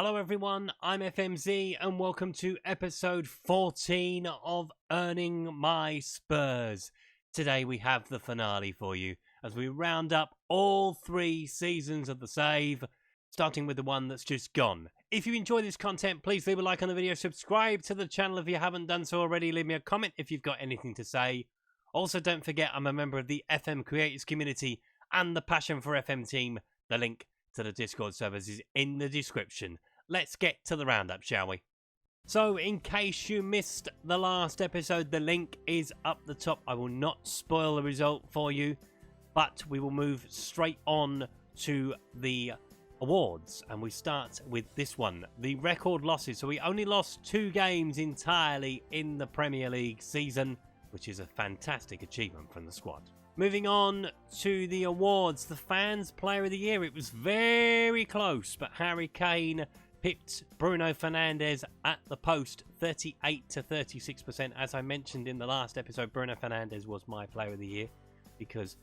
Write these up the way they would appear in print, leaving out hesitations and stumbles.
Hello everyone, I'm FMZ and welcome to episode 14 of Earning My Spurs. Today we have the finale for you as we round up all 3 seasons of the save, starting with the one that's just gone. If you enjoy this content, please leave a like on the video, subscribe to the channel if you haven't done so already, leave me a comment if you've got anything to say. Also, don't forget I'm a member of the FM Creators community and the Passion for FM team. The link to the Discord servers is in the description. Let's get to the roundup, shall we? So, in case you missed the last episode, the link is up the top. I will not spoil the result for you, but we will move straight on to the awards. And we start with this one, the record losses. So we only lost 2 games entirely in the Premier League season, which is a fantastic achievement from the squad. Moving on to the awards, the Fans Player of the Year. It was very close, but Harry Kane pipped Bruno Fernandes at the post, 38 to 36%. As I mentioned in the last episode, Bruno Fernandes was my Player of the Year because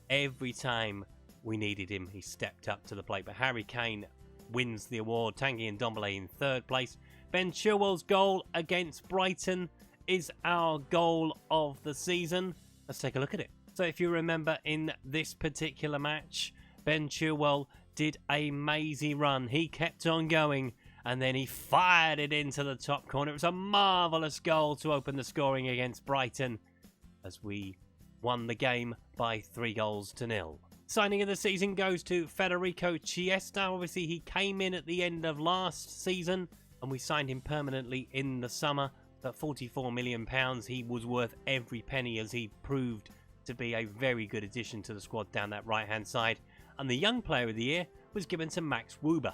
every time we needed him, he stepped up to the plate. But Harry Kane wins the award. Tanguy Ndombele in 3rd place. Ben Chilwell's goal against Brighton is our goal of the season. Let's take a look at it. So if you remember, in this particular match, Ben Chilwell did a mazy run. He kept on going and then he fired it into the top corner. It was a marvellous goal to open the scoring against Brighton as we won the game by 3-0. Signing of the season goes to Federico Chiesa. Obviously, he came in at the end of last season and we signed him permanently in the summer. At £44 million, he was worth every penny as he proved to be a very good addition to the squad down that right-hand side. And the Young Player of the Year was given to Max Wöber.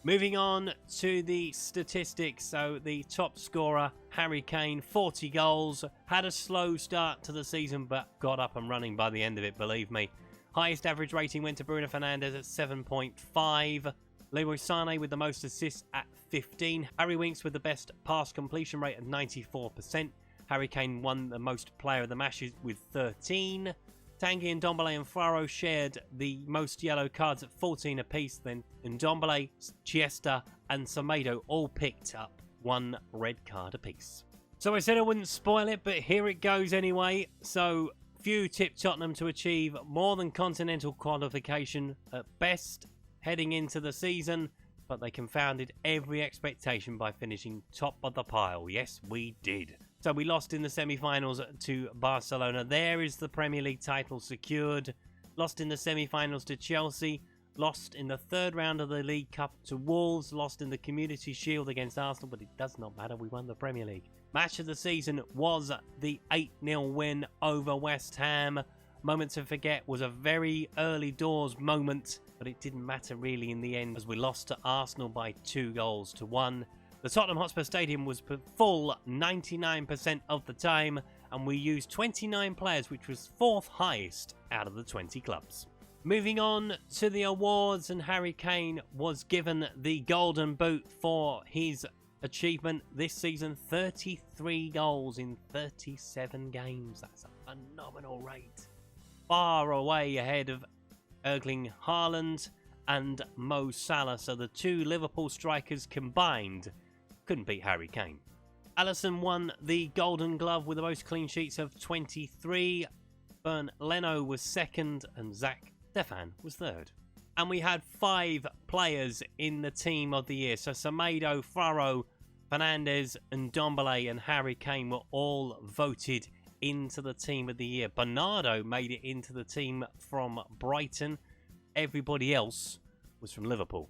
Moving on to the statistics, so the top scorer, Harry Kane, 40 goals, had a slow start to the season but got up and running by the end of it, believe me. Highest average rating went to Bruno Fernandes at 7.5. Leroy Sané with the most assists at 15. Harry Winks with the best pass completion rate at 94%. Harry Kane won the most player of the matches with 13. Tanguy Ndombele and Faro shared the most yellow cards at 14 apiece. Then Ndombele, Chiesa and Semedo all picked up 1 red card apiece. So I said I wouldn't spoil it, but here it goes anyway. So few tip Tottenham to achieve more than continental qualification at best heading into the season, but they confounded every expectation by finishing top of the pile. Yes, we did. So we lost in the semi-finals to Barcelona. There is the Premier League title secured. Lost in the semi-finals to Chelsea. Lost in the 3rd round of the League Cup to Wolves. Lost in the Community Shield against Arsenal, but it does not matter. We won the Premier League. Match of the season was the 8-0 win over West Ham. Moment to forget was a very early doors moment, but it didn't matter really in the end as we lost to Arsenal by 2-1. The Tottenham Hotspur Stadium was full 99% of the time, and we used 29 players, which was 4th highest out of the 20 clubs. Moving on to the awards, and Harry Kane was given the Golden Boot for his achievement this season. 33 goals in 37 games. That's a phenomenal rate. Far away ahead of Erling Haaland and Mo Salah, so the 2 Liverpool strikers combined couldn't beat Harry Kane. Alisson won the Golden Glove with the most clean sheets of 23. Bernd Leno was 2nd and Zach Stefan was 3rd. And we had 5 players in the Team of the Year. So Semedo, Faro, Fernandes, Ndombele and Harry Kane were all voted into the Team of the Year. Bernardo made it into the team from Brighton. Everybody else was from Liverpool.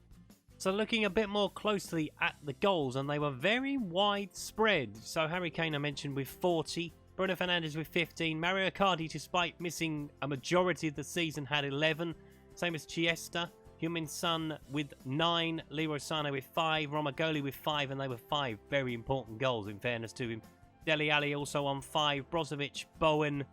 So looking a bit more closely at the goals, and they were very widespread. So Harry Kane I mentioned with 40, Bruno Fernandes with 15, Mario Icardi, despite missing a majority of the season, had 11. Same as Chiesa, Heung-min Son with 9, Leroy Sané with 5, Romagoli with 5, and they were 5 very important goals in fairness to him. Dele Alli also on 5, Brozovic, Bowen,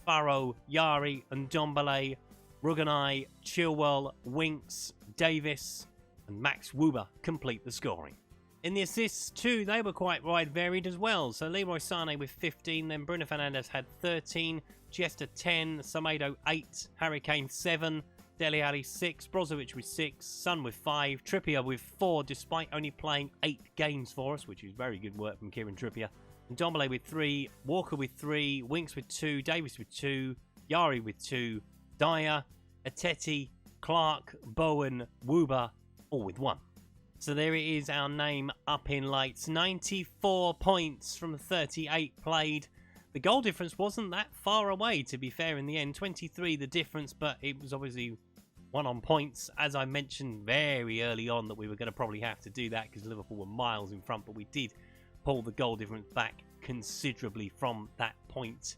Faro, Yari, Ndombele, Ruganai, Chilwell, Winks, Davis and Max Wöber complete the scoring. In the assists too, they were quite wide varied as well. So Leroy Sané with 15, then Bruno Fernandes had 13, Chiesa 10, Semedo 8, Harry Kane 7, Dele Alli 6, Brozovic with 6, Son with 5, Trippier with 4, despite only playing 8 games for us, which is very good work from Kieran Trippier. Ndombele with 3, Walker with 3, Winks with 2, Davis with 2, Yari with 2, Dyer, Ateti, Clark, Bowen, Woober, all with 1. So there it is, our name up in lights. 94 points from 38 played. The goal difference wasn't that far away, to be fair, in the end. 23 the difference, but it was obviously 1 on points. As I mentioned very early on that we were going to probably have to do that because Liverpool were miles in front, but we did pull the goal difference back considerably from that point.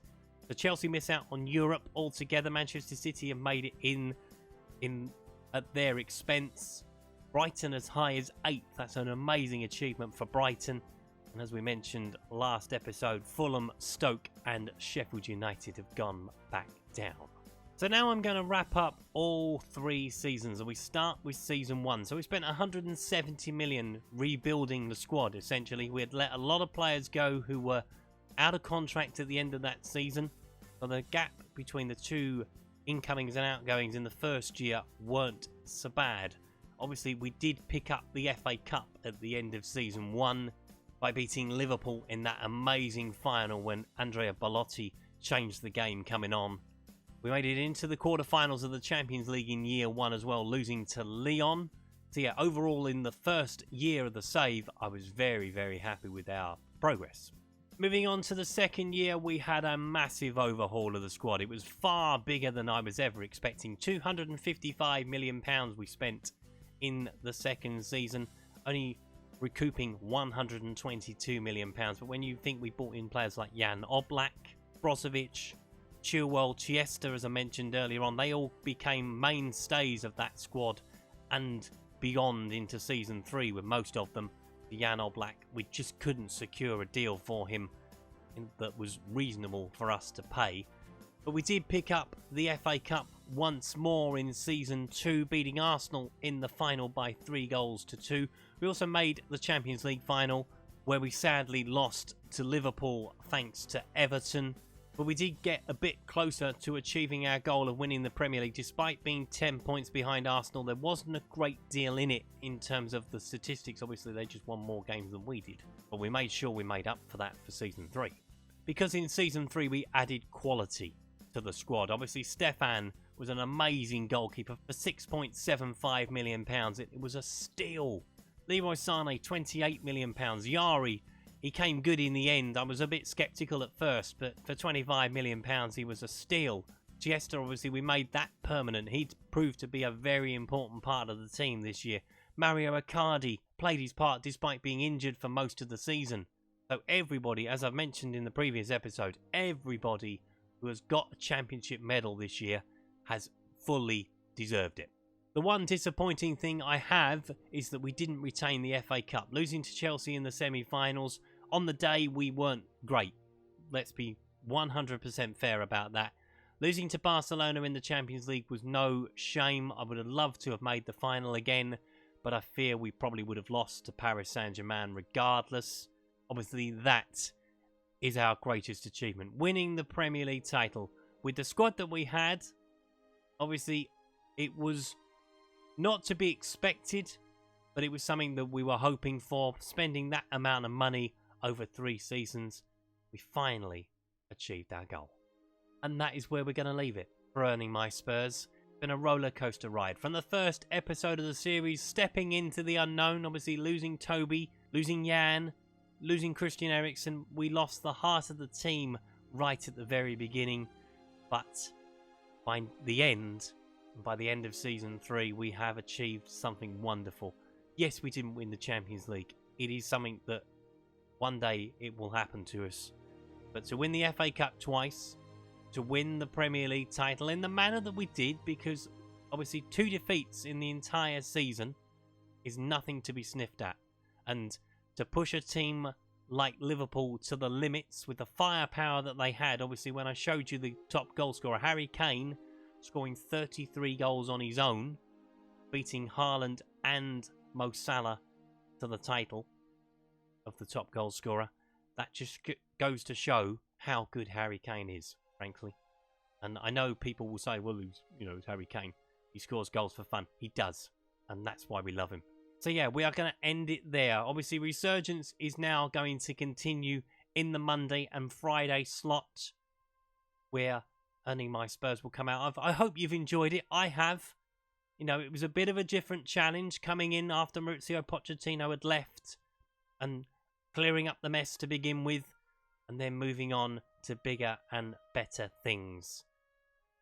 So Chelsea miss out on Europe altogether. Manchester City have made it in at their expense. Brighton as high as 8th. That's an amazing achievement for Brighton. And as we mentioned last episode, Fulham, Stoke and Sheffield United have gone back down. So now I'm going to wrap up all 3 seasons, and we start with season 1. So we spent 170 million rebuilding the squad, essentially. We had let a lot of players go who were out of contract at the end of that season. So the gap between the 2 incomings and outgoings in the first year weren't so bad. Obviously, we did pick up the FA Cup at the end of season 1 by beating Liverpool in that amazing final when Andrea Bellotti changed the game coming on. We made it into the quarterfinals of the Champions League in year 1 as well, losing to Lyon. So yeah, overall in the first year of the save, I was very, very happy with our progress. Moving on to the second year, we had a massive overhaul of the squad. It was far bigger than I was ever expecting. £255 million we spent in the second season, only recouping £122 million. But when you think we brought in players like Jan Oblak, Brozovic, Chilwell, Chiesa, as I mentioned earlier on, they all became mainstays of that squad and beyond into season 3 with most of them. Jan Oblak, we just couldn't secure a deal for him that was reasonable for us to pay. But we did pick up the FA Cup once more in season 2, beating Arsenal in the final by 3-2. We also made the Champions League final, where we sadly lost to Liverpool thanks to Everton. But we did get a bit closer to achieving our goal of winning the Premier League. Despite being 10 points behind Arsenal, there wasn't a great deal in it in terms of the statistics. Obviously, they just won more games than we did. But we made sure we made up for that for Season 3. Because in Season 3, we added quality to the squad. Obviously, Stefan was an amazing goalkeeper for £6.75 million. It was a steal. Leroy Sané, £28 million. Yari, he came good in the end. I was a bit sceptical at first, but for £25 million, he was a steal. Chiesa, obviously, we made that permanent. He'd proved to be a very important part of the team this year. Mario Icardi played his part despite being injured for most of the season. So everybody, as I've mentioned in the previous episode, everybody who has got a championship medal this year has fully deserved it. The one disappointing thing I have is that we didn't retain the FA Cup. Losing to Chelsea in the semi-finals, on the day we weren't great. Let's be 100% fair about that. Losing to Barcelona in the Champions League was no shame. I would have loved to have made the final again, but I fear we probably would have lost to Paris Saint-Germain regardless. Obviously, that is our greatest achievement. Winning the Premier League title with the squad that we had. Obviously, it was not to be expected, but it was something that we were hoping for. Spending that amount of money over 3 seasons, we finally achieved our goal. And that is where we're going to leave it for Earning My Spurs. It's been a roller coaster ride. From the first episode of the series, stepping into the unknown, obviously losing Toby, losing Jan, losing Christian Eriksen, we lost the heart of the team right at the very beginning. But by the end of season 3, we have achieved something wonderful. Yes, we didn't win the Champions League. It is something that one day it will happen to us. But to win the FA Cup twice, to win the Premier League title in the manner that we did, because obviously 2 defeats in the entire season is nothing to be sniffed at. And to push a team like Liverpool to the limits with the firepower that they had. Obviously, when I showed you the top goal scorer, Harry Kane, scoring 33 goals on his own, beating Haaland and Mo Salah to the title of the top goal scorer. That just goes to show how good Harry Kane is, frankly. And I know people will say, well, it's Harry Kane. He scores goals for fun. He does. And that's why we love him. So yeah, we are going to end it there. Obviously, Resurgence is now going to continue in the Monday and Friday slot, where Earning My Spurs will come out of. I hope you've enjoyed it. I have. You know, it was a bit of a different challenge coming in after Mauricio Pochettino had left and clearing up the mess to begin with, and then moving on to bigger and better things.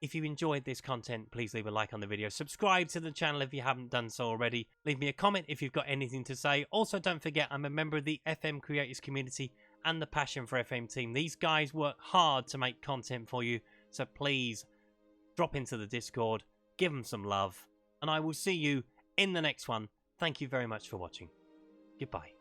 If you enjoyed this content, please leave a like on the video. Subscribe to the channel if you haven't done so already. Leave me a comment if you've got anything to say. Also, don't forget, I'm a member of the FM Creators community and the Passion for FM team. These guys work hard to make content for you, so please drop into the Discord, give them some love, and I will see you in the next one. Thank you very much for watching. Goodbye.